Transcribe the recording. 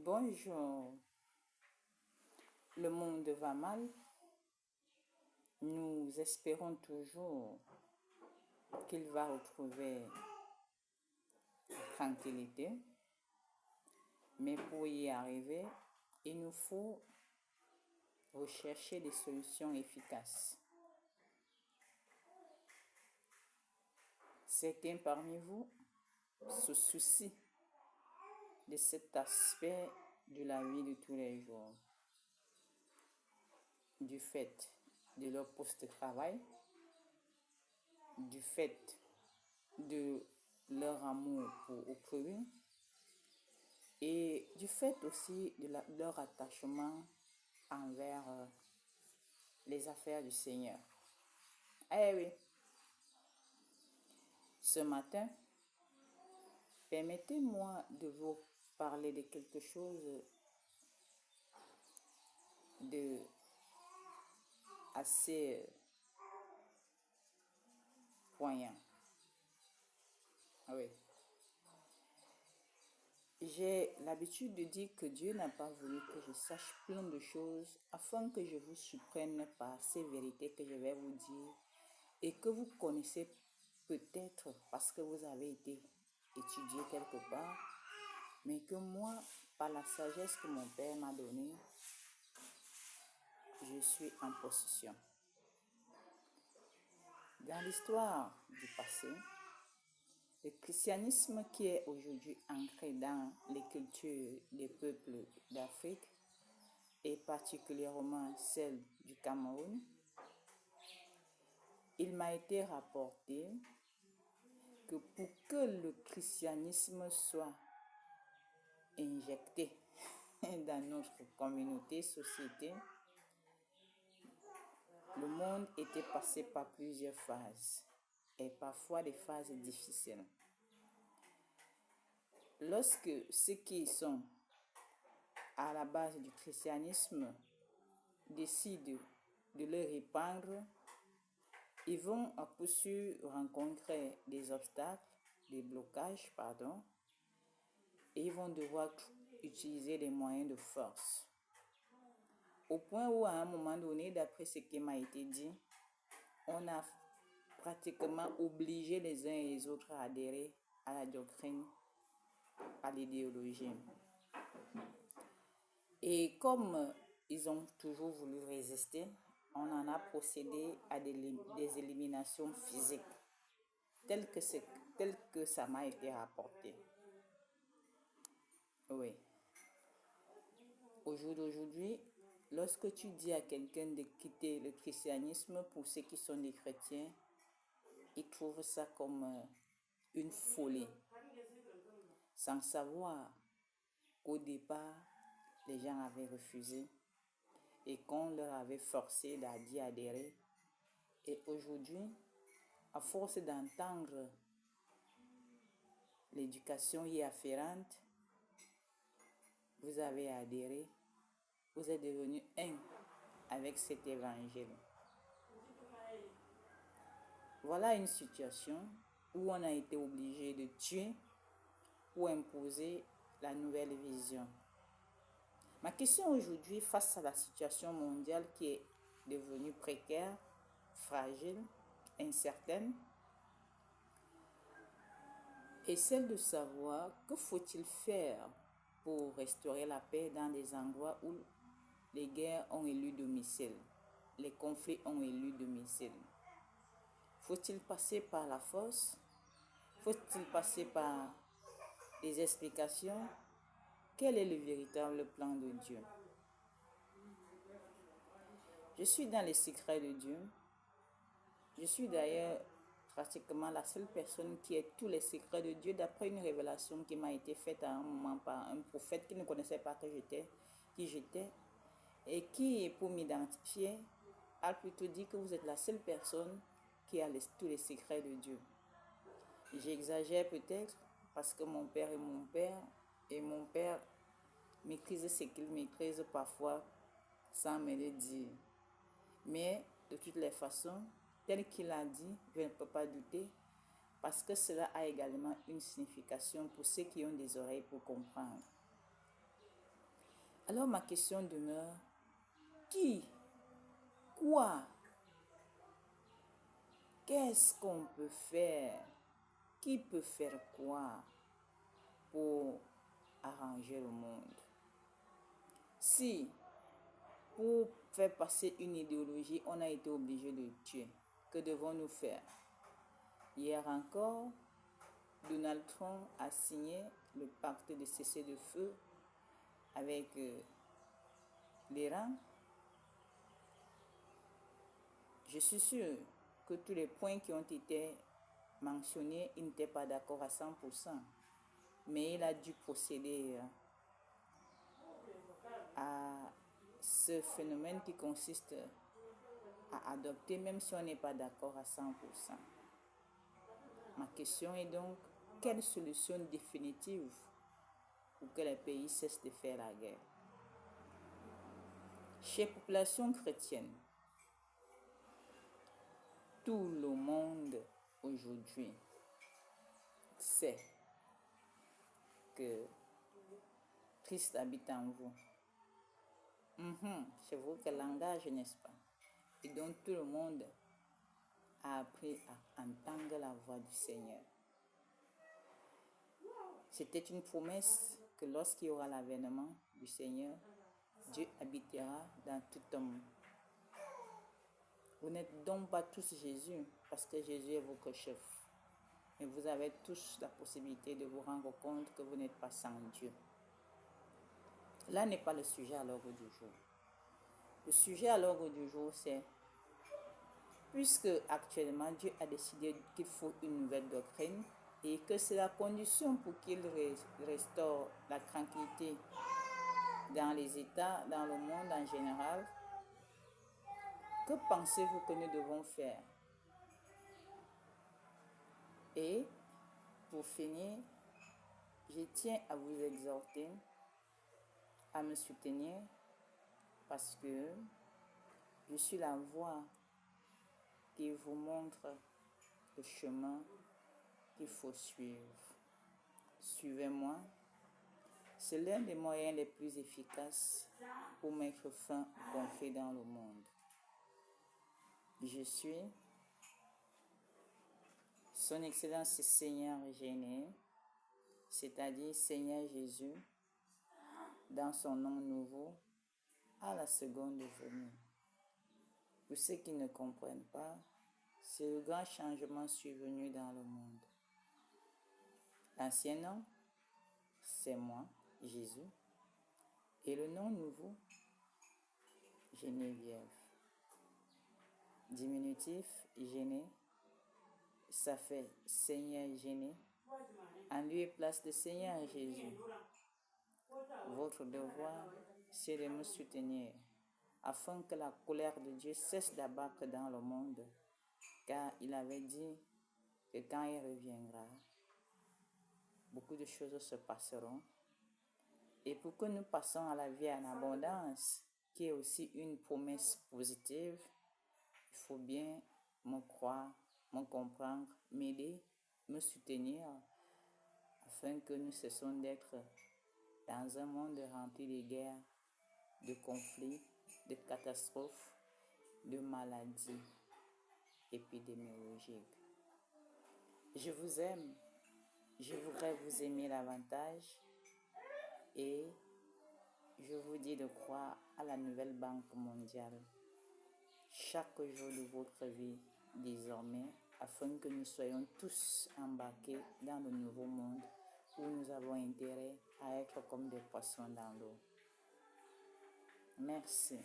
Bonjour, le monde va mal. Nous espérons toujours qu'il va retrouver la tranquillité. Mais pour y arriver, il nous faut rechercher des solutions efficaces. Certains parmi vous se soucient de cet aspect de la vie de tous les jours, du fait de leur poste de travail, du fait de leur amour pour autrui et du fait aussi de leur attachement envers les affaires du Seigneur. Eh oui, ce matin, permettez-moi de vous parler de quelque chose de assez poignant. Oui. J'ai l'habitude de dire que Dieu n'a pas voulu que je sache plein de choses afin que je vous surprenne par ces vérités que je vais vous dire et que vous connaissez peut-être parce que vous avez été étudié quelque part, mais que moi, par la sagesse que mon Père m'a donnée, je suis en possession. Dans l'histoire du passé, le christianisme qui est aujourd'hui ancré dans les cultures des peuples d'Afrique, et particulièrement celle du Cameroun, il m'a été rapporté que pour que le christianisme soit injecté dans notre communauté, société, le monde était passé par plusieurs phases et parfois des phases difficiles. Lorsque ceux qui sont à la base du christianisme décident de le répandre, ils vont à coup sûr rencontrer des obstacles, des blocages, et ils vont devoir utiliser des moyens de force. Au point où, à un moment donné, d'après ce qui m'a été dit, on a pratiquement obligé les uns et les autres à adhérer à la doctrine, à l'idéologie. Et comme ils ont toujours voulu résister, on en a procédé à des éliminations physiques, telles que ça m'a été rapporté. Oui. Au jour d'aujourd'hui, lorsque tu dis à quelqu'un de quitter le christianisme, pour ceux qui sont des chrétiens, ils trouvent ça comme une folie, sans savoir qu'au départ, les gens avaient refusé et qu'on leur avait forcé d'y adhérer. Et aujourd'hui, à force d'entendre l'éducation y afférente, vous avez adhéré, vous êtes devenu un avec cet évangile. Voilà une situation où on a été obligé de tuer pour imposer la nouvelle vision. Ma question aujourd'hui, face à la situation mondiale qui est devenue précaire, fragile, incertaine, est celle de savoir que faut-il faire pour restaurer la paix dans des endroits où les guerres ont élu domicile, les conflits ont élu domicile. Faut-il passer par la force? Faut-il passer par des explications? Quel est le véritable plan de Dieu? Je suis dans les secrets de Dieu. Je suis d'ailleurs pratiquement la seule personne qui ait tous les secrets de Dieu d'après une révélation qui m'a été faite à un moment par un prophète qui ne connaissait pas qui j'étais et qui, pour m'identifier, a plutôt dit que vous êtes la seule personne qui a tous les secrets de Dieu. J'exagère peut-être parce que mon père est mon père et mon père maîtrise ce qu'il maîtrise parfois sans me le dire. Mais de toutes les façons, tel qu'il a dit, je ne peux pas douter parce que cela a également une signification pour ceux qui ont des oreilles pour comprendre. Alors ma question demeure, qui, quoi, qu'est-ce qu'on peut faire? Qui peut faire quoi pour arranger le monde? Si, pour faire passer une idéologie, on a été obligé de tuer, que devons-nous faire? Hier encore, Donald Trump a signé le pacte de cessez-le-feu avec l'Iran. Je suis sûr que tous les points qui ont été mentionnés, il n'était pas d'accord à 100%. Mais il a dû procéder à ce phénomène qui consiste à adopter, même si on n'est pas d'accord à 100%. Ma question est donc, quelle solution définitive pour que les pays cessent de faire la guerre? Chez la population chrétienne, tout le monde aujourd'hui sait que Christ habite en vous. C'est votre langage, n'est-ce pas? Et donc tout le monde a appris à entendre la voix du Seigneur. C'était une promesse que lorsqu'il y aura l'avènement du Seigneur, Dieu habitera dans tout homme. Vous n'êtes donc pas tous Jésus, parce que Jésus est votre chef. Mais vous avez tous la possibilité de vous rendre compte que vous n'êtes pas sans Dieu. Là n'est pas le sujet à l'ordre du jour. Le sujet à l'ordre du jour, c'est, puisque actuellement Dieu a décidé qu'il faut une nouvelle doctrine et que c'est la condition pour qu'il restaure la tranquillité dans les États, dans le monde en général, que pensez-vous que nous devons faire? Et pour finir, je tiens à vous exhorter à me soutenir parce que je suis la voix qui vous montre le chemin qu'il faut suivre. Suivez-moi. C'est l'un des moyens les plus efficaces pour mettre fin au conflit dans le monde. Je suis Son Excellence Seigneur Géné, c'est-à-dire Seigneur Jésus, dans son nom nouveau, à la seconde venue. Pour ceux qui ne comprennent pas, c'est le grand changement survenu dans le monde. L'ancien nom, c'est moi, Jésus, et le nom nouveau, Geneviève. Diminutif, Géné, ça fait Seigneur Géné, en lieu et place de Seigneur Jésus. Votre devoir, c'est de me soutenir, afin que la colère de Dieu cesse d'abattre dans le monde, car il avait dit que quand il reviendra, beaucoup de choses se passeront. Et pour que nous passions à la vie en abondance, qui est aussi une promesse positive, il faut bien me croire, me comprendre, m'aider, me soutenir, afin que nous cessions d'être dans un monde rempli de guerres, de conflits, de catastrophes, de maladies épidémiologiques. Je vous aime, je voudrais vous aimer davantage et je vous dis de croire à la nouvelle Banque mondiale chaque jour de votre vie désormais, afin que nous soyons tous embarqués dans le nouveau monde où nous avons intérêt à être comme des poissons dans l'eau. Merci.